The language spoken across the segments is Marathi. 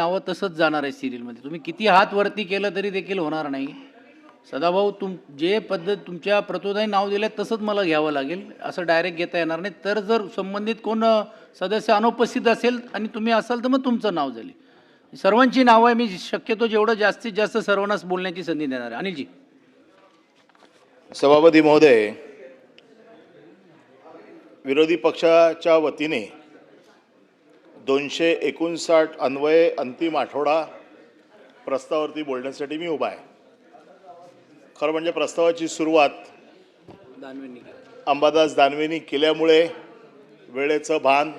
नावं तसंच जाणार आहे सिरियलमध्ये. तुम्ही किती हात वरती केलं तरी देखील होणार नाही. सदाभाऊ, जे पद्धत तुमच्या प्रतोदाने नाव दिलं तसंच मला घ्यावं लागेल, असं डायरेक्ट घेता येणार नाही. तर जर संबंधित कोण सदस्य अनुपस्थित असेल आणि तुम्ही असाल तर मग तुमचं नाव झाले. सर्वांची नावं आहे, मी शक्यतो जेवढं जास्तीत जास्त सर्वांनाच बोलण्याची संधी देणार आहे. अनिलजी. सभापती महोदय, विरोधी पक्षाच्या वतीने 259 अन्वये अंतिम आठवडा प्रस्तावावरती बोलण्यासाठी मी उभा आहे. खरं म्हणजे प्रस्तावाची सुरुवात अंबादास दानवेंनी केल्यामुळे वेळेचं भान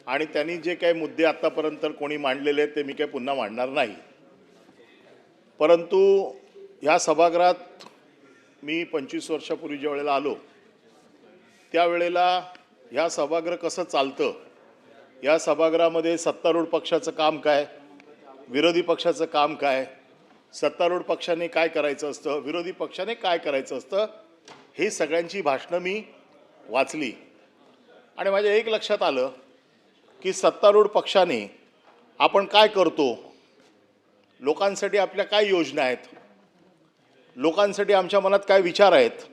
आणि त्यांनी जे काही मुद्दे आत्तापर्यंत कोणी मांडलेले आहेत ते मी काही पुन्हा मांडणार नाही. परंतु ह्या सभागृहात मी 25 वर्षापूर्वी ज्या वेळेला आलो त्यावेळेला ह्या सभागृह कसं चालतं, या सभागृहामध्ये सत्तारूढ पक्षाचं काम काय, विरोधी पक्षाचं काम काय, सत्तारूढ पक्षाने काय करायचं असतं, विरोधी पक्षाने काय करायचं असतं, ही सगळ्यांची भाषणं मी वाचली आणि माझ्या एक लक्षात आलं की सत्तारूढ पक्षाने आपण काय करतो, लोकांसाठी आपल्या काय योजना आहेत, लोकांसाठी आमच्या मनात काय विचार आहेत,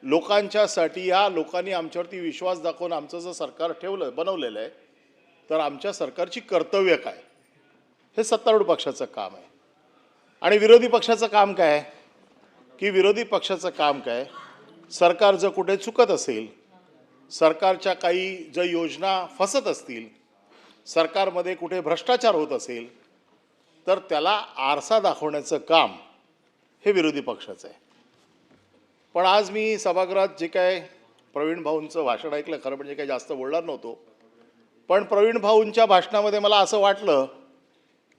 लोकांच्यासाठी या लोकांनी आमच्यावरती विश्वास दाखवून आमचं जर सरकार बनवलेलं आहे तर आमच्या सरकारची कर्तव्य काय, हे सत्तारूढ पक्षाचं काम आहे. आणि विरोधी पक्षाचं काम काय आहे की विरोधी पक्षाचं काम काय, सरकार जर कुठे चुकत असेल, सरकारच्या काही ज्या योजना फसत असतील, सरकारमध्ये कुठे भ्रष्टाचार होत असेल तर त्याला आरसा दाखवण्याचं काम हे विरोधी पक्षाचं आहे. पण आज मी सभागृहात जे काय प्रवीण भाऊंचं भाषण ऐकलं, खरं म्हणजे काही जास्त बोलणार नव्हतो, पण प्रवीण भाऊंच्या भाषणामध्ये मला असं वाटलं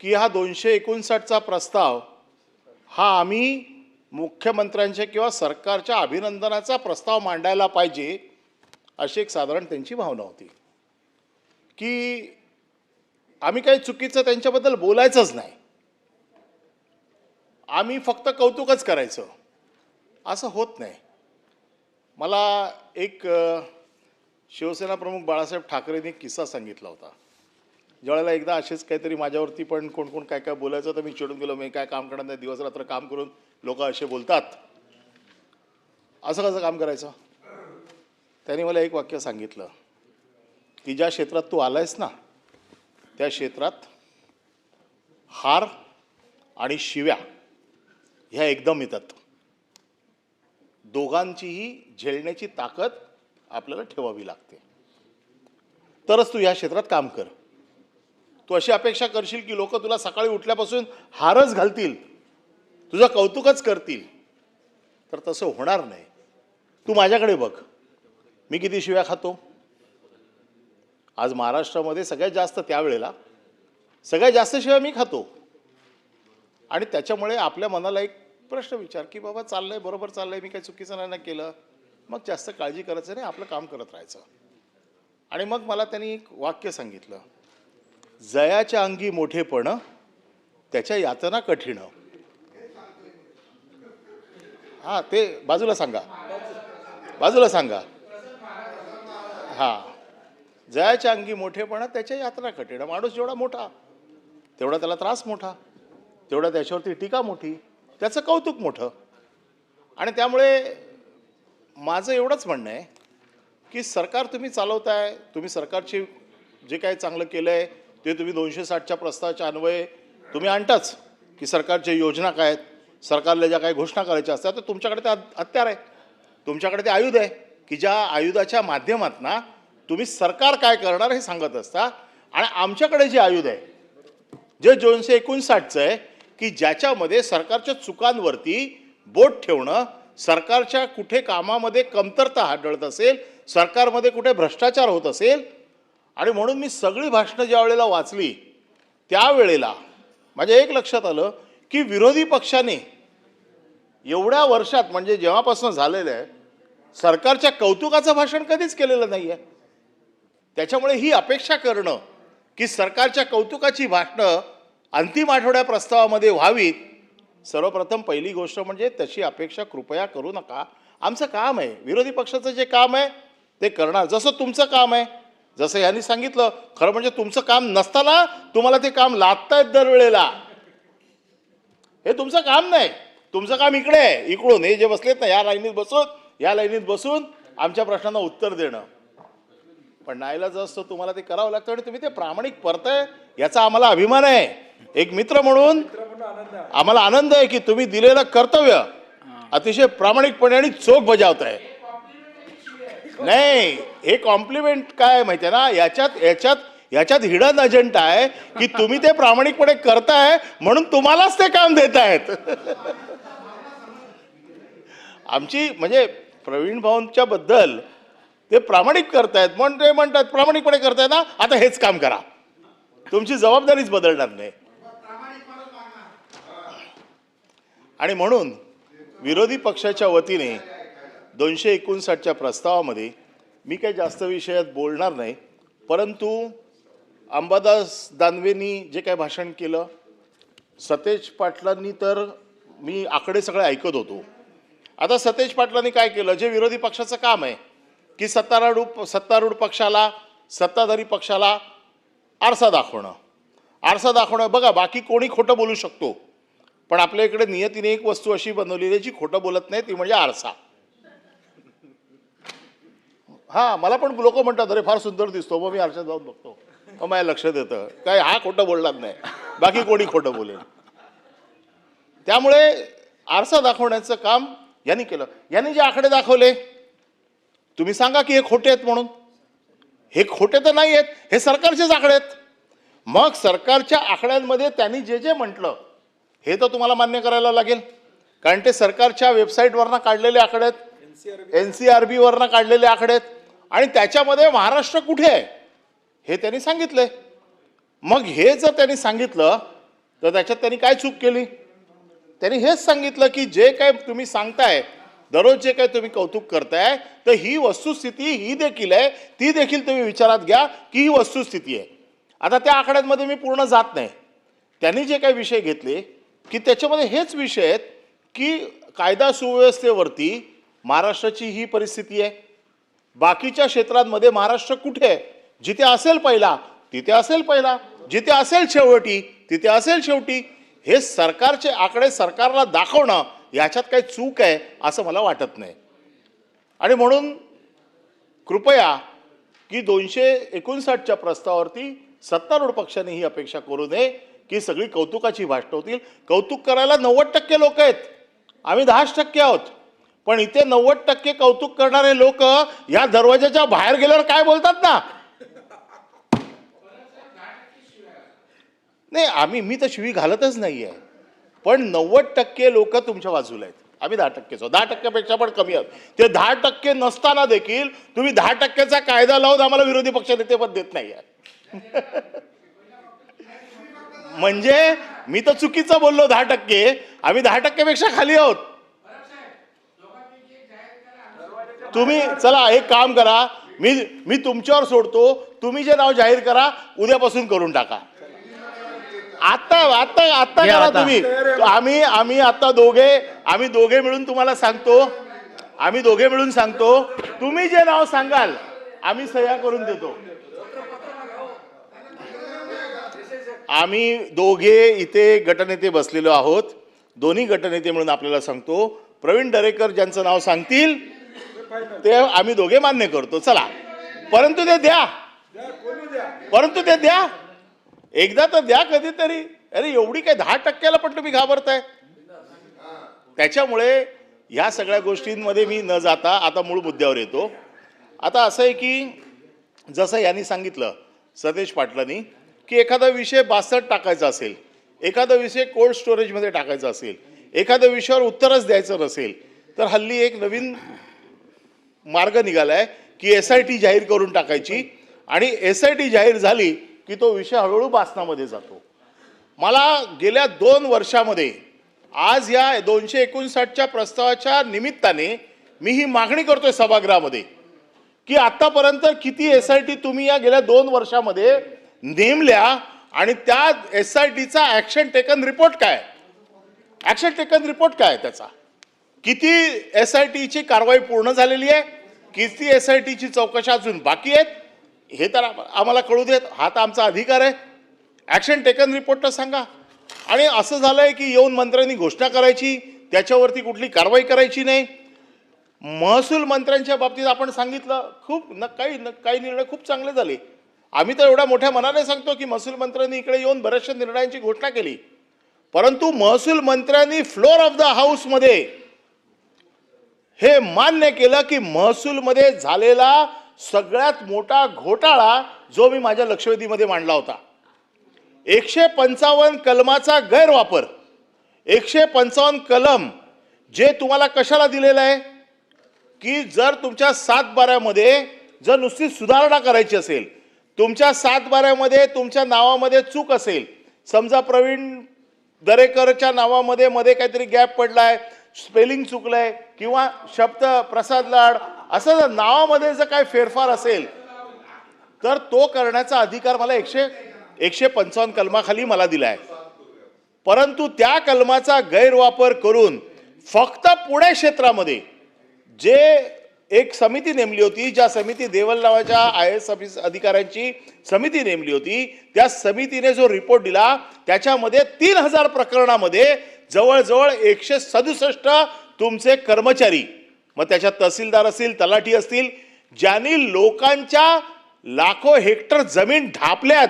की हा 259चा प्रस्ताव हा आम्ही मुख्यमंत्र्यांच्या किंवा सरकारच्या अभिनंदनाचा प्रस्ताव मांडायला पाहिजे, अशी एक साधारण त्यांची भावना होती की आम्ही काही चुकीचं त्यांच्याबद्दल बोलायचंच नाही, आम्ही फक्त कौतुकच करायचं. असं होत नाही. मला एक शिवसेना प्रमुख बाळासाहेब ठाकरेंनी एक किस्सा सांगितला होता. ज्यावेळेला एकदा असेच काहीतरी माझ्यावरती पण कोण कोण काय काय बोलायचं तर मी चिडून गेलो, मी काय काम करणार नाही, दिवस रात्र काम करून लोक असे बोलतात, असं कसं काम करायचं. त्यांनी मला एक वाक्य सांगितलं की ज्या क्षेत्रात तू आलायस ना त्या क्षेत्रात हार आणि शिव्या ह्या एकदम येतात, दोघांचीही झेलण्याची ताकद आपल्याला ठेवावी लागते, तरच तू या क्षेत्रात काम कर. तू अशी अपेक्षा करशील की लोक तुला सकाळी उठल्यापासून हारच घालतील, तुझं कौतुकच करतील, तर तसं होणार नाही. तू माझ्याकडे बघ, मी किती शिव्या खातो. आज महाराष्ट्रामध्ये सगळ्यात जास्त त्यावेळेला सगळ्यात जास्त शिव्या मी खातो आणि त्याच्यामुळे आपल्या मनाला एक प्रश्न विचार की बाबा चाललंय, बरोबर चाललंय, मी काही चुकीचं नाही केलं, मग जास्त काळजी करायचं नाही, आपलं काम करत राहायचं. आणि मग मला त्यांनी एक वाक्य सांगितलं, जयाच्या अंगी मोठेपण त्याच्या यातना कठीण. हा, ते बाजूला सांगा, बाजूला सांगा. हा, जयाच्या अंगी मोठेपण त्याच्या यातना कठीण. माणूस जेवढा मोठा तेवढा त्याला त्रास मोठा, तेवढा त्याच्यावरती टीका मोठी, त्याचं कौतुक मोठं. आणि त्यामुळे माझं एवढंच म्हणणं आहे की सरकार तुम्ही चालवताय, तुम्ही सरकारचे जे काही चांगलं केलं आहे ते तुम्ही 260च्या प्रस्तावाच्या अन्वये तुम्ही आणताच की सरकारच्या योजना काय आहेत, सरकारला ज्या काही घोषणा करायच्या असतात तर तुमच्याकडे ते हत्यार आहे, तुमच्याकडे ते आयुध आहे की ज्या आयुधाच्या माध्यमातून तुम्ही सरकार काय करणार हे सांगत असता. आणि आमच्याकडे जे आयुध आहे जे 259चं आहे की ज्याच्यामध्ये सरकारच्या चुकांवरती बोट ठेवणं, सरकारच्या कुठे कामामध्ये कमतरता आढळत असेल, सरकारमध्ये कुठे भ्रष्टाचार होत असेल. आणि म्हणून मी सगळी भाषणं ज्या वेळेला वाचली त्यावेळेला माझ्या एक लक्षात आलं की विरोधी पक्षाने एवढ्या वर्षात म्हणजे जेव्हापासून झालेलं आहे सरकारच्या कौतुकाचं भाषण कधीच केलेलं नाही आहे. त्याच्यामुळे ही अपेक्षा करणं की सरकारच्या कौतुकाची भाषणं अंतिम आठवड्या प्रस्तावामध्ये व्हावीत, सर्वप्रथम पहिली गोष्ट म्हणजे तशी अपेक्षा कृपया करू नका. आमचं काम आहे, विरोधी पक्षाचं जे काम आहे ते करणार. जसं तुमचं काम आहे जसं यांनी सांगितलं, खरं म्हणजे तुमचं काम नसताना तुम्हाला ते काम लादतायत दरवेळेला. हे तुमचं काम नाही. तुमचं काम इकडे आहे, इकडून हे जे बसलेत ना या लाईनीत बसून आमच्या प्रश्नांना उत्तर देणं. पण नाईलाज असतं, तुम्हाला ते करावं लागतं आणि तुम्ही ते प्रामाणिक करताय, याचा आम्हाला अभिमान आहे. एक मित्र म्हणून आम्हाला आनंद आहे की तुम्ही दिलेलं कर्तव्य अतिशय प्रामाणिकपणे आणि चोख बजावताय. नाही, हे कॉम्प्लिमेंट काय माहिती आहे ना, याच्यात हिडन अजेंडा आहे की तुम्ही ते प्रामाणिकपणे करताय म्हणून तुम्हालाच ते काम देत आहेत. आमची म्हणजे प्रवीण भाऊंच्या बद्दल ते प्रामाणिक करतायत म्हणून ते म्हणतात प्रामाणिकपणे करताय ना, आता हेच काम करा, तुमची जबाबदारीच बदलणार नाही. आणि म्हणून विरोधी पक्षाच्या वतीने 259च्या प्रस्तावामध्ये मी काही जास्त विषयात बोलणार नाही, परंतु अंबादास दानवेंनी जे काही भाषण केलं, सतेज पाटलांनी, तर मी आकडे सगळे ऐकत होतो. आता सतेज पाटलांनी काय केलं, जे विरोधी पक्षाचं काम आहे की सत्तारूढ पक्षाला, सत्ताधारी पक्षाला आरसा दाखवणं. बघा, बाकी कोणी खोटं बोलू शकतो, पण आपल्या इकडे नियतीने एक वस्तू अशी बनवलेली आहे जी खोटं बोलत नाही, ती म्हणजे आरसा. हा, मला पण लोक म्हणतात अरे फार सुंदर दिसतो, मग मी आरशात जाऊन बघतो, मग माझ्या लक्षात येतं काय हा खोटं बोलणार नाही, बाकी कोणी खोटं बोलेल. त्यामुळे आरसा दाखवण्याचं काम यांनी केलं. यांनी जे आकडे दाखवले, तुम्ही सांगा की हे खोटे आहेत म्हणून. हे खोटे तर नाही आहेत, हे सरकारचेच आकडे आहेत. मग सरकारच्या आकड्यांमध्ये त्यांनी जे जे म्हटलं हे तर तुम्हाला मान्य करायला लागेल, कारण ते सरकारच्या वेबसाईटवरनं काढलेले आकडे आहेत, NCRB वरनं काढलेले आकडे आहेत, आणि त्याच्यामध्ये महाराष्ट्र कुठे आहे हे त्यांनी सांगितलंय. मग हे जर त्यांनी सांगितलं तर त्याच्यात त्यांनी काय चूक केली? त्यांनी हेच सांगितलं की जे काय तुम्ही सांगताय, दररोज जे काय तुम्ही कौतुक करताय, तर ही वस्तुस्थिती ही देखील आहे, ती देखील तुम्ही विचारात घ्या की ही वस्तुस्थिती आहे. आता त्या आकड्यांमध्ये मी पूर्ण जात नाही. त्यांनी जे काही विषय घेतले की त्याच्यामध्ये हेच विषय आहेत की कायदा सुव्यवस्थेवरती महाराष्ट्राची ही परिस्थिती आहे. बाकीच्या क्षेत्रांमध्ये महाराष्ट्र कुठे आहे? जिथे असेल पहिला तिथे असेल पहिला, जिथे असेल शेवटी तिथे असेल शेवटी. हे सरकारचे आकडे सरकारला दाखवणं याच्यात काही चूक आहे असं मला वाटत नाही. आणि म्हणून कृपया की 259च्या प्रस्तावावरती सत्तारूढ पक्षाने ही अपेक्षा करू नये की सगळी कौतुकाची भाषणं होतील. कौतुक करायला 90% लोक आहेत, आम्ही 10% आहोत. पण इथे 90% कौतुक करणारे लोक या दरवाजाच्या बाहेर गेल्यावर काय बोलतात ना, नाही मी तर शिवी घालतच नाहीये, पण 90% लोक तुमच्या बाजूला आहेत, आम्ही 10%च आहोत, 10%पेक्षा पण कमी आहोत. ते 10% नसताना देखील तुम्ही 10%चा कायदा लावून आम्हाला विरोधी पक्षनेतेपद देत नाही आहे. म्हणजे मी तर चुकीचं बोललो 10%, आम्ही 10%पेक्षा खाली आहोत. तुम्ही चला एक काम करा, मी तुमच्यावर सोडतो, तुम्ही जे नाव जाहीर करा उद्यापासून करून टाका. आता करा तुम्ही. आम्ही आता आम्ही दोघे मिळून तुम्हाला सांगतो, आम्ही दोघे मिळून सांगतो, तुम्ही जे नाव सांगाल आम्ही सह्या करून देतो. आम्ही दोघे इथे गटनेते बसलेलो आहोत, दोन्ही गटनेते मिळून आपल्याला सांगतो, प्रवीण दरेकर ज्यांचं नाव सांगतील ते आम्ही दोघे मान्य करतो. चला, परंतु ते द्या एकदा तर द्या कधीतरी. अरे एवढी काय 10%ला पण तुम्ही घाबरताय. त्याच्यामुळे या सगळ्या गोष्टींमध्ये मी न जाता आता मूळ मुद्द्यावर येतो. आता असं आहे की जसं यांनी सांगितलं सतेज पाटलांनी की एखादा विषय बासट टाकायचा असेल, एखादा विषय कोल्ड स्टोरेजमध्ये टाकायचा असेल, एखाद्या विषयावर उत्तरच द्यायचं नसेल, तर हल्ली एक नवीन मार्ग निघालाय की SIT जाहीर करून टाकायची, आणि SIT जाहीर झाली की तो विषय हळूहळू बासनामध्ये जातो. मला गेल्या 2 वर्षामध्ये आज या 259च्या प्रस्तावाच्या निमित्ताने मी ही मागणी करतोय सभागृहामध्ये की आतापर्यंत किती SIT तुम्ही या गेल्या 2 वर्षामध्ये नेमल्या, आणि त्या SITचा ऍक्शन टेकन रिपोर्ट काय, त्याचा किती SITची कारवाई पूर्ण झालेली आहे, किती SITची चौकशा अजून बाकी आहेत, हे तर आम्हाला कळू देत, हा तर आमचा अधिकार आहे. ॲक्शन टेकन रिपोर्ट तर सांगा. आणि असं झालंय की येऊन मंत्र्यांनी घोषणा करायची, त्याच्यावरती कुठली कारवाई करायची नाही. महसूल मंत्र्यांच्या बाबतीत आपण सांगितलं, खूप काही निर्णय खूप चांगले झाले. आम्ही तर एवढ्या मोठ्या मनाने सांगतो की महसूल मंत्र्यांनी इकडे येऊन बऱ्याचशा निर्णयांची घोषणा केली, परंतु महसूल मंत्र्यांनी फ्लोअर ऑफ द हाऊसमध्ये हे मान्य केलं की महसूलमध्ये झालेला सगळ्यात मोठा घोटाळा जो मी माझ्या लक्षवेधीमध्ये मांडला होता, 155 कलमाचा गैरवापर. 155 कलम जे तुम्हाला कशाला दिलेलं आहे की जर तुमच्या 7/12मध्ये जर नुसती सुधारणा करायची असेल, तुमच्या 7/12मध्ये तुमच्या नावामध्ये चूक असेल, समजा प्रवीण दरेकरच्या नावामध्ये मध्ये काहीतरी गॅप पडलाय, स्पेलिंग चुकलंय किंवा शब्द प्रसाद लाड असं जर नावामध्ये जर काही फेरफार असेल तर तो करण्याचा अधिकार मला 155 कलमाखाली मला दिलाय. परंतु त्या कलमाचा गैरवापर करून फक्त पुणे क्षेत्रामध्ये जे एक समिती नेमली होती, ज्या समिती देवल नावाच्या IAS अधिकाऱ्यांची समिती नेमली होती, त्या समितीने जो रिपोर्ट दिला त्याच्यामध्ये 3000 प्रकरणामध्ये जवळजवळ 167 तुमचे कर्मचारी, मग त्याच्यात तहसीलदार असतील, तलाठी असतील, ज्यांनी लोकांच्या लाखो हेक्टर जमीन ढापल्यात.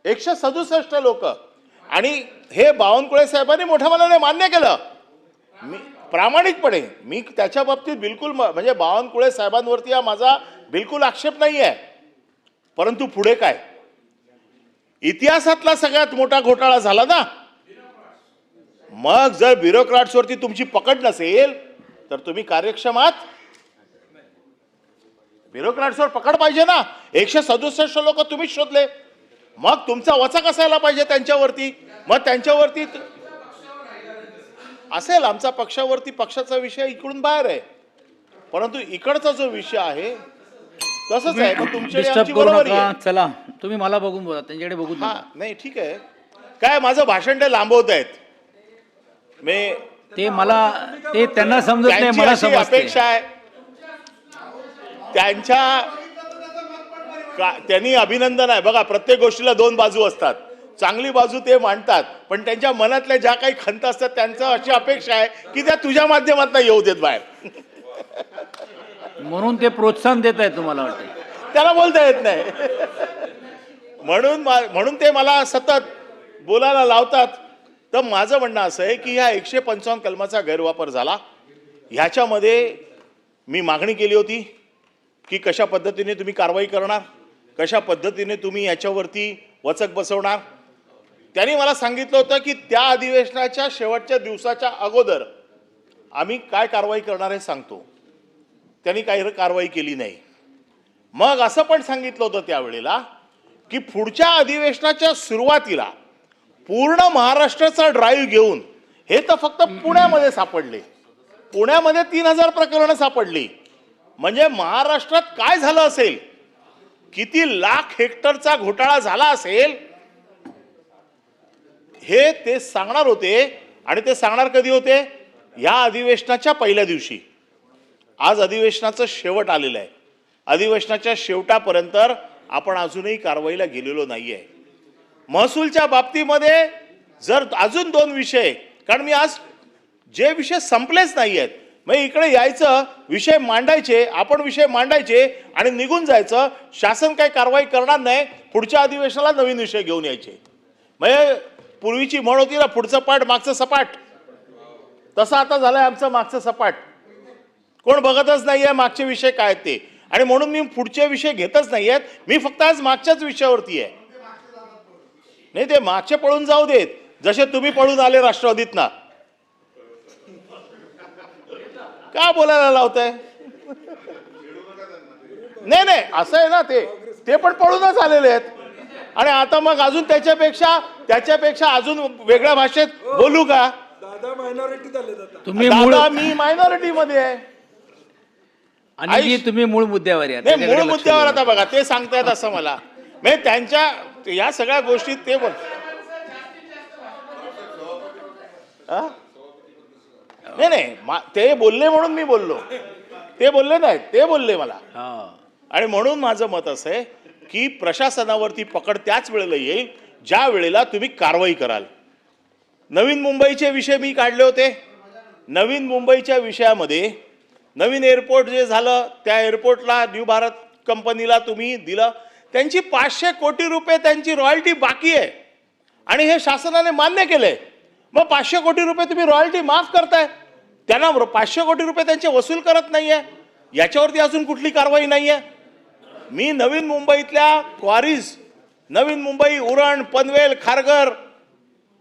167 लोक. आणि हे बावनकुळे साहेबांनी मोठ्या मनाने मान्य केलं. मी प्रामाणिकपणे मी त्याच्या बाबतीत बिलकुल म्हणजे बावनकुळे साहेबांवरती हा माझा बिलकुल आक्षेप नाही आहे. परंतु पुढे काय, इतिहासातला सगळ्यात मोठा घोटाळा झाला ना. मग जर ब्युरोक्रॅट्सवरती तुमची पकड नसेल तर तुम्ही कार्यक्षम आहात. ब्युरोक्रॅट्सवर पकड पाहिजे ना. 167 लोक तुम्हीच शोधले, मग तुमचा वचक असायला पाहिजे त्यांच्यावरती. मग त्यांच्यावरती असेल, आमचा पक्षावरती पक्षाचा विषय इकडून बाहेर आहे, परंतु इकडचा जो विषय आहे तसंच आहे. मग तुमच्या बरोबर आहे. चला तुम्ही मला बघून बोला, त्यांच्याकडे बघून हा नाही ठीक आहे. काय माझं भाषण ते लांबवत आहेत. मी ते मला ते त्यांना समजत नाही, त्यांची मला अशी समजते. अपेक्षा आहे त्यांनी अभिनंदन आहे. बघा, प्रत्येक गोष्टीला दोन बाजू असतात. चांगली बाजू ते मांडतात, पण त्यांच्या मनातल्या ज्या काही खंत असतात त्यांचं अशी अपेक्षा आहे की त्या तुझ्या माध्यमातून येऊ देत बाहेर. म्हणून ते प्रोत्साहन देत आहेत तुम्हाला वाटतं. त्याला बोलता येत नाही. म्हणून ते मला सतत बोलायला लावतात. तर माझं म्हणणं असं आहे की ह्या 155 कलमाचा गैरवापर झाला. ह्याच्यामध्ये मी मागणी केली होती की कशा पद्धतीने तुम्ही कारवाई करणार, कशा पद्धतीने तुम्ही याच्यावरती वचक बसवणार. त्यांनी मला सांगितलं होतं की त्या अधिवेशनाच्या शेवटच्या दिवसाच्या अगोदर आम्ही काय कारवाई करणार हे सांगतो. त्यांनी काही कारवाई केली नाही. मग असं पण सांगितलं होतं त्यावेळेला की पुढच्या अधिवेशनाच्या सुरुवातीला पूर्ण महाराष्ट्राचा ड्राईव्ह घेऊन, हे तर फक्त पुण्यामध्ये सापडले, पुण्यामध्ये 3000 प्रकरणं सापडली. म्हणजे महाराष्ट्रात काय झालं असेल, किती लाख हेक्टरचा घोटाळा झाला असेल हे ते सांगणार होते. आणि ते सांगणार कधी होते? या अधिवेशनाच्या पहिल्या दिवशी. आज अधिवेशनाचं शेवट आलेलं आहे. अधिवेशनाच्या शेवटापर्यंत आपण अजूनही कारवाईला गेलेलो नाहीये. महसूलच्या बाबतीमध्ये जर अजून 2 विषय, कारण मी आज जे विषय संपलेच नाही आहेत, मग इकडे यायचं, विषय मांडायचे, आपण विषय मांडायचे आणि निघून जायचं. शासन काही कारवाई करणार नाही. पुढच्या अधिवेशनाला नवीन विषय घेऊन यायचे. म्हणजे पूर्वीची म्हण होती ना, पुढचं पाठ मागचं सपाट, तसं आता झालंय आमचं मागचं सपाट. कोण बघतच नाहीये मागचे विषय काय ते. आणि म्हणून मी पुढचे विषय घेतच नाहीयेत. मी फक्त आज मागच्याच विषयावरती आहे. नाही, ते मागचे पळून जाऊ देत, जसे तुम्ही पळून आले राष्ट्रवादीतनं. का बोलायला लावताय? नाही असं आहे ना, ते पण पळूनच आलेले आहेत. आणि आता मग अजून त्याच्यापेक्षा अजून वेगळ्या भाषेत बोलू का? दादा मायनॉरिटी झाले. तुम्ही मी मायनॉरिटी मध्ये आहे. आणि तुम्ही मूळ मुद्द्यावर आहे. नाही, मूळ मुद्द्यावर आता बघा ते सांगतायत असं मला. म्हणजे त्यांच्या या सगळ्या गोष्टी ते बोल नाही ते बोलले म्हणून मी बोललो. ते बोलले नाहीत, ते बोलले मला. आणि म्हणून माझं मत असं आहे की प्रशासनावरती पकड त्याच वेळेला येईल ज्या वेळेला तुम्ही कारवाई कराल. नवीन मुंबईचे विषय मी काढले होते. नवीन मुंबईच्या विषयामध्ये नवीन एअरपोर्ट जे झालं त्या एअरपोर्टला न्यू भारत कंपनीला तुम्ही दिलं. त्यांची 500 कोटी रुपये त्यांची रॉयल्टी बाकी आहे आणि हे शासनाने मान्य केलंय. मग 500 कोटी रुपये तुम्ही रॉयल्टी माफ करताय, त्यांना 500 कोटी रुपये त्यांचे वसूल करत नाहीये. याच्यावरती अजून कुठली कारवाई नाहीये. मी नवीन मुंबईतल्या क्वारीज, नवीन मुंबई, उरण, पनवेल, खारघर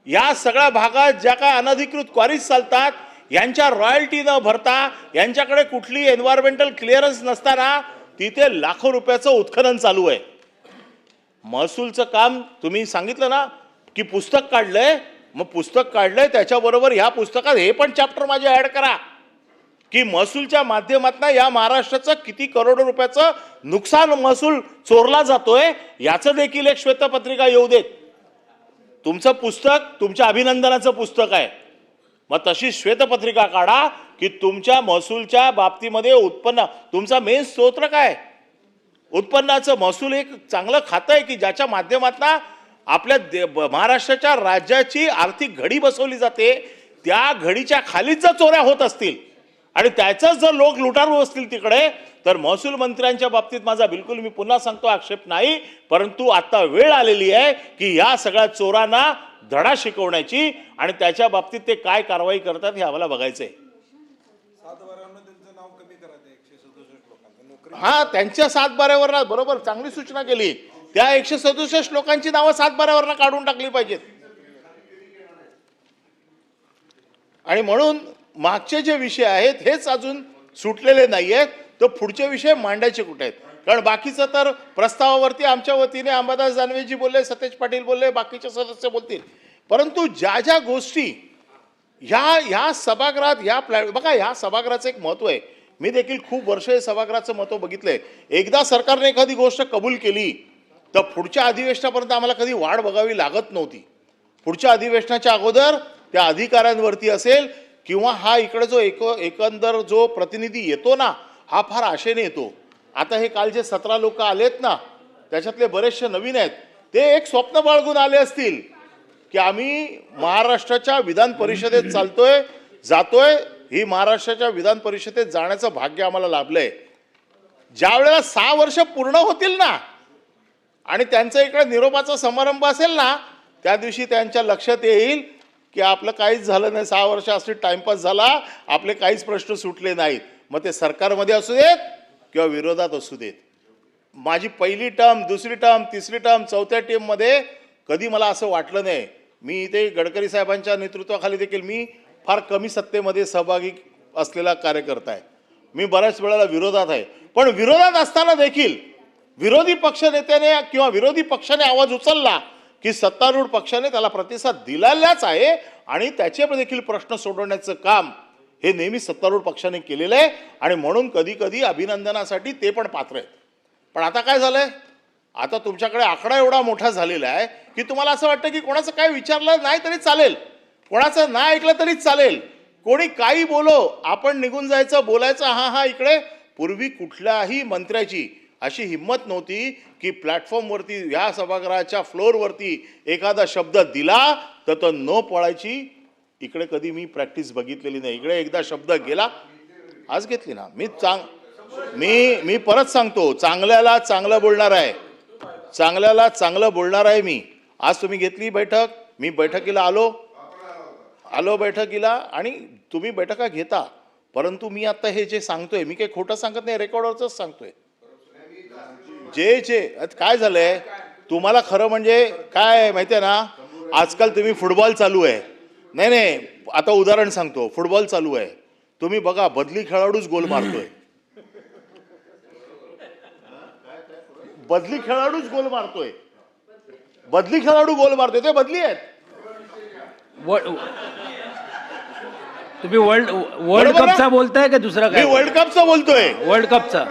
या सगळ्या भागात ज्या काय अनधिकृत क्वारीज चालतात यांच्या रॉयल्टी न भरता, यांच्याकडे कुठली एन्व्हायरमेंटल क्लिअरन्स नसताना तिथे लाखो रुपयाचं उत्खनन चालू आहे. महसूलचं काम तुम्ही सांगितलं ना की पुस्तक काढलंय, मग पुस्तक काढलंय त्याच्याबरोबर ह्या पुस्तकात हे पण चॅप्टर माझे ऍड करा की महसूलच्या माध्यमातून या महाराष्ट्राचं किती करोडो रुपयाचं नुकसान महसूल चोरला जातोय याचं देखील एक श्वेतपत्रिका येऊ देत. तुमचं पुस्तक तुमच्या अभिनंदनाचं पुस्तक आहे, मग तशी श्वेतपत्रिका काढा की तुमच्या महसूलच्या बाबतीमध्ये उत्पन्न तुमचा मेन स्रोत काय. उत्पन्नाचं महसूल एक चांगलं खातं आहे की ज्याच्या माध्यमातून आपल्या महाराष्ट्राच्या राज्याची आर्थिक घडी बसवली जाते. त्या घडीच्या खालीच जर चोऱ्या होत असतील आणि त्याचाच जर लोक लुटारू असतील तिकडे, तर महसूल मंत्र्यांच्या बाबतीत माझा बिलकुल, मी पुन्हा सांगतो, आक्षेप नाही. परंतु आता वेळ आलेली आहे की या सगळ्या चोरांना धडा शिकवण्याची आणि त्याच्या बाबतीत ते काय कारवाई करतात हे आम्हाला बघायचंय. हा, त्यांच्या 7/12 बरोबर चांगली सूचना केली. त्या 167 लोकांची नावं 7/12 काढून टाकली पाहिजेत. आणि म्हणून मागचे जे विषय आहेत हेच अजून सुटलेले नाही आहेत, तर पुढचे विषय मांडायचे कुठे आहेत. कारण बाकीचं तर प्रस्तावावरती आमच्या वतीने अंबादास दानवेजी बोलले, सतेज पाटील बोलले, बाकीचे सदस्य बोलतील. परंतु ज्या ज्या गोष्टी ह्या सभागृहात बघा, ह्या सभागृहाचं एक महत्व आहे. मी देखील खूप वर्ष हे सभागृहाचं महत्व बघितलंय. एकदा सरकारने एखादी गोष्ट कबूल केली तर पुढच्या अधिवेशनापर्यंत आम्हाला कधी वाट बघावी लागत नव्हती. पुढच्या अधिवेशनाच्या अगोदर त्या अधिकाऱ्यांवरती असेल किंवा हा इकडे जो एकंदर जो प्रतिनिधी येतो ना, हा फार आशेने येतो. आता हे काल जे 17 लोक आलेत ना, त्याच्यातले बरेचसे नवीन आहेत. ते एक स्वप्न बाळगून आले असतील की आम्ही महाराष्ट्राच्या विधान परिषदेत चालतोय, जातोय. ही महाराष्ट्राच्या विधान परिषदेत जाण्याचं भाग्य आम्हाला लाभलंय. ज्या वेळेला 6 वर्ष पूर्ण होतील ना आणि त्यांचा इकडे निरोपाचा समारंभ असेल ना, त्या दिवशी त्यांच्या लक्षात येईल की आपलं काहीच झालं नाही. 6 वर्ष असे टाइमपास झाला, आपले काहीच प्रश्न सुटले नाहीत. मग ते सरकारमध्ये असू देत किंवा विरोधात असू देत. माझी पहिली टर्म, दुसरी टर्म, तिसरी टर्म, चौथ्या टर्ममध्ये कधी मला असं वाटलं नाही. मी इथे गडकरी साहेबांच्या नेतृत्वाखाली देखील मी फार कमी सत्तेमध्ये सहभागी असलेला कार्यकर्ता आहे. मी बऱ्याच वेळेला विरोधात आहे, पण विरोधात असताना देखील विरोधी पक्षनेत्याने किंवा विरोधी पक्षाने आवाज उचलला की सत्तारूढ पक्षाने त्याला प्रतिसाद दिलेलाच आहे आणि त्याचे देखील प्रश्न सोडवण्याचं काम हे नेहमी सत्तारूढ पक्षाने केलेलं आहे. आणि म्हणून कधी कधी अभिनंदनासाठी ते पण पात्र आहेत. पण आता काय झालंय, आता तुमच्याकडे आकडा एवढा मोठा झालेला आहे की तुम्हाला असं वाटतं की कोणाचं काय विचारलं नाही तरी चालेल, कोणाचं नाही ऐकलं तरी चालेल, कोणी काही बोलो आपण निघून जायचं, बोलायचं हा इकडे. पूर्वी कुठल्याही मंत्र्याची अशी हिंमत नव्हती की प्लॅटफॉर्मवरती या सभागृहाच्या फ्लोअरवरती एखादा शब्द दिला तर तो न पळायची. इकडे कधी मी प्रॅक्टिस बघितलेली नाही. इकडे एकदा शब्द गेला, आज घेतली ना. मी परत सांगतो, चांगल्याला चांगलं बोलणार आहे, चांगल्याला चांगलं बोलणार आहे मी. आज तुम्ही घेतली बैठक, मी बैठकीला आलो बैठकीला आणि तुम्ही बैठका घेता. परंतु मी आता हे जे सांगतोय, मी काही खोटं सांगत नाही, रेकॉर्डवरच सांगतोय. जे काय झालंय तुम्हाला खरं म्हणजे काय माहितीये ना, आजकाल तुम्ही फुटबॉल चालू आहे, नाही आता उदाहरण सांगतो, फुटबॉल चालू आहे, तुम्ही बघा बदली खेळाडूच गोल मारतोय, बदली खेळाडूच गोल मारतोय, बदली खेळाडू गोल मारतोय, ते बदली आहेत. तुम्ही वर्ल्ड कपचा बोलताय का दुसरा काय? मी वर्ल्ड कपचा बोलतोय. वर्ल्ड कपचा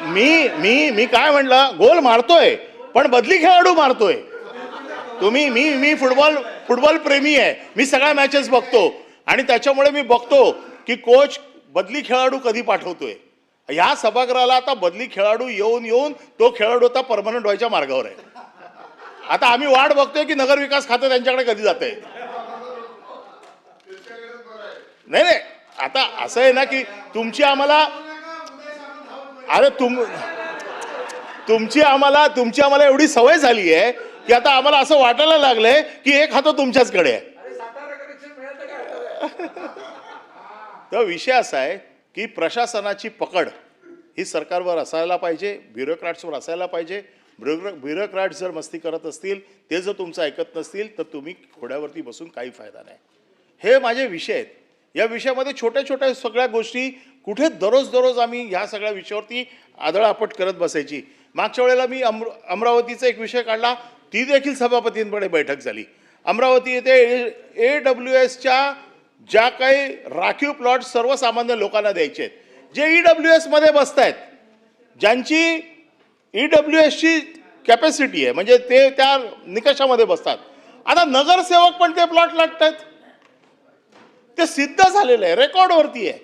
मी काय म्हणलं, गोल मारतोय पण बदली खेळाडू मारतोय. तुम्ही मी फुटबॉल प्रेमी आहे, मी सगळ्या मॅचेस बघतो आणि त्याच्यामुळे मी बघतो की कोच बदली खेळाडू कधी पाठवतोय. ह्या सभागृहाला आता बदली खेळाडू येऊन येऊन तो खेळाडू आता परमनंट व्हायच्या मार्गावर आहे. आता आम्ही वाट बघतोय की नगरविकास खातं त्यांच्याकडे कधी जाते. नाही नाही, आता असं आहे ना की तुमची आम्हाला, अरे तुमची आम्हाला एवढी सवय झाली आहे की आता आम्हाला असं वाटायला लागलंय की हे खातं तुमच्याचकडे आहे. तर विषय असा आहे की प्रशासनाची पकड ही सरकारवर असायला पाहिजे, ब्युरोक्रॅट्सवर असायला पाहिजे. ब्युरोक्रॅट्स जर मस्ती करत असतील, ते जर तुमचं ऐकत नसतील, तर तुम्ही घोड्यावरती बसून काही फायदा नाही. हे माझे विषय आहेत. या विषयामध्ये छोट्या छोट्या सगळ्या गोष्टी कुठे दररोज आम्ही ह्या सगळ्या विषयावरती आदळआपट करत बसायची. मागच्या वेळेला मी अमरावतीचा एक विषय काढला, ती देखील सभापतींकडे बैठक झाली. अमरावती येथे AWSच्या ज्या काही राखीव प्लॉट सर्वसामान्य लोकांना द्यायचे आहेत, जे EWS मध्ये बसत आहेत, ज्यांची EWSची कॅपॅसिटी आहे, म्हणजे ते त्या निकषामध्ये बसतात, आता नगरसेवक पण ते प्लॉट लागत आहेत. ते सिद्ध झालेलं आहे, रेकॉर्डवरती आहे,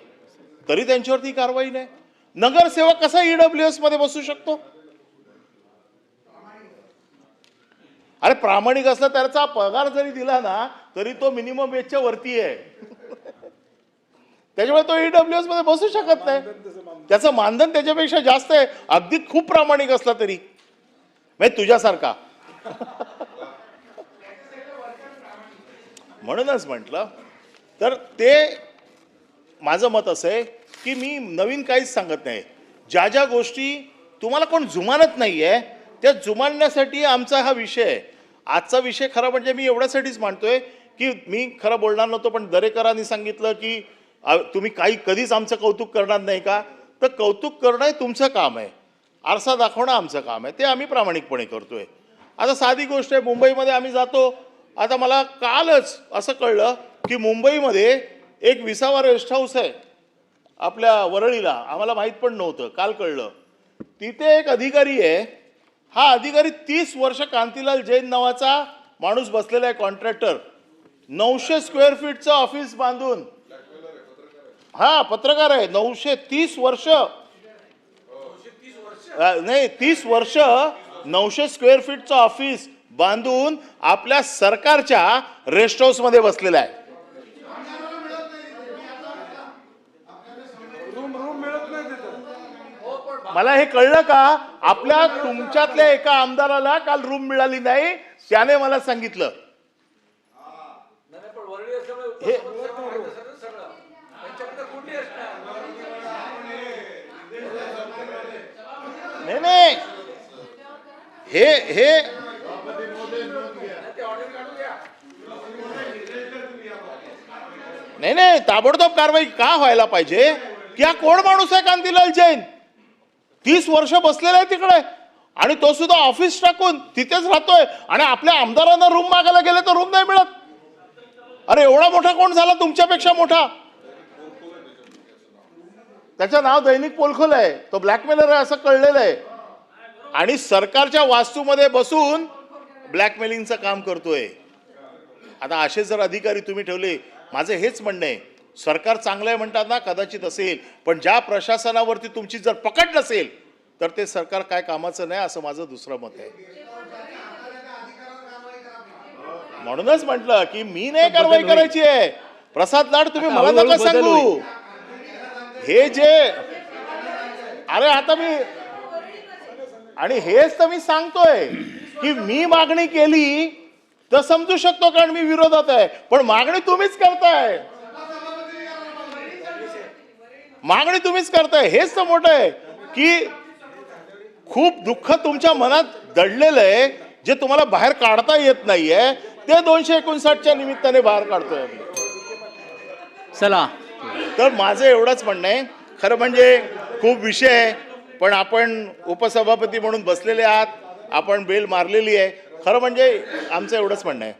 तरी त्यांच्यावरती कारवाई नाही. नगरसेवक कसा EWS मध्ये बसू शकतो? अरे प्रामाणिक असला त्याचा पगार जरी दिला ना तरी तो मिनिमम वेजच्या वरती आहे. त्याच्यामुळे तो EWS मध्ये बसू शकत नाही. त्याचं मानधन त्याच्यापेक्षा जास्त आहे, अगदी खूप प्रामाणिक असला तरी, म्हणजे तुझ्यासारखा. म्हणूनच म्हटलं, तर ते माझं मत असं आहे की मी नवीन काहीच सांगत नाही. ज्या ज्या गोष्टी तुम्हाला कोण जुमानत नाहीये त्या जुमानण्यासाठी आमचा हा विषय आहे. आजचा विषय खरा म्हणजे मी एवढ्यासाठीच मांडतोय की मी खरं बोलणार नव्हतो, पण दरेकरांनी सांगितलं की तुम्ही कधीच आमचं कौतुक करणार नाही का? तर कौतुक करणं हे तुमचं काम आहे, आरसा दाखवणं आमचं काम आहे, ते आम्ही प्रामाणिकपणे करतोय. आता साधी गोष्ट आहे, मुंबईमध्ये आम्ही जातो. आता मला कालच असं कळलं की मुंबईमध्ये एक 20वा रेस्ट हाऊस आहे आपल्या वरळीला, आम्हाला माहीत पण नव्हतं, काल कळलं. तिथे एक अधिकारी आहे, हा अधिकारी 30 वर्ष कांतीलाल जैन नावाचा माणूस बसलेला आहे, कॉन्ट्रॅक्टर. 900 स्क्वेअर फीटचं ऑफिस बांधून, हा पत्रकार आहे, 930 वर्ष नाही 30 वर्ष 900 स्क्वेअर फीटचं ऑफिस बांधून आपल्या सरकारच्या रेस्ट हाऊस मध्ये बसलेला आहे. मला हे कळलं का? आपल्या तुमच्यातल्या एका आमदाराला काल रूम मिळाली नाही, त्याने मला सांगितलं. हे नाही हे नाही ताबडतोब कारवाई का व्हायला पाहिजे की हा कोण माणूस आहे कांतीलाल जैन? 30 वर्ष बसलेला आहे तिकडे आणि तो सुद्धा ऑफिस टाकून तिथेच राहतोय आणि आपल्या आमदारांना रूम मागायला गेले तर रूम नाही मिळत. अरे एवढा मोठा कोण झाला तुमच्यापेक्षा मोठा? त्याचं नाव दैनिक पोलखोल आहे, तो ब्लॅकमेलर आहे असं कळलेलं आहे आणि सरकारच्या वास्तूमध्ये बसून ब्लॅकमेलिंगचं काम करतोय. आता असे जर अधिकारी तुम्ही ठेवले, माझं हेच म्हणणं आहे, सरकार चांगलं आहे म्हणतात ना, कदाचित असेल, पण ज्या प्रशासनावरती तुमची जर पकड नसेल तर ते सरकार काय कामाचं नाही, असं माझं दुसरं मत आहे. म्हणूनच म्हटलं की मी नाही कारवाई करायची आहे. प्रसाद लाड तुम्ही मला नका सांगू. हे जे अरे आता मी आणि हेच तर मी सांगतोय की मी मागणी केली तर समजू शकतो कारण मी विरोधात आहे, पण मागणी तुम्हीच करताय. मागणी तुम्हीच करताय, हेच तर मोठं आहे की खूप दुःख तुमच्या मनात दडलेलं आहे, जे तुम्हाला बाहेर काढता येत नाहीये, ते 259च्या निमित्ताने बाहेर काढतोय आम्ही. चला, तर माझं एवढंच म्हणणं आहे. खरं म्हणजे खूप विषय आहे, पण आपण उपसभापती म्हणून बसलेले आहात, आपण बेल मारलेली आहे. खरं म्हणजे आमचं एवढंच म्हणणं आहे.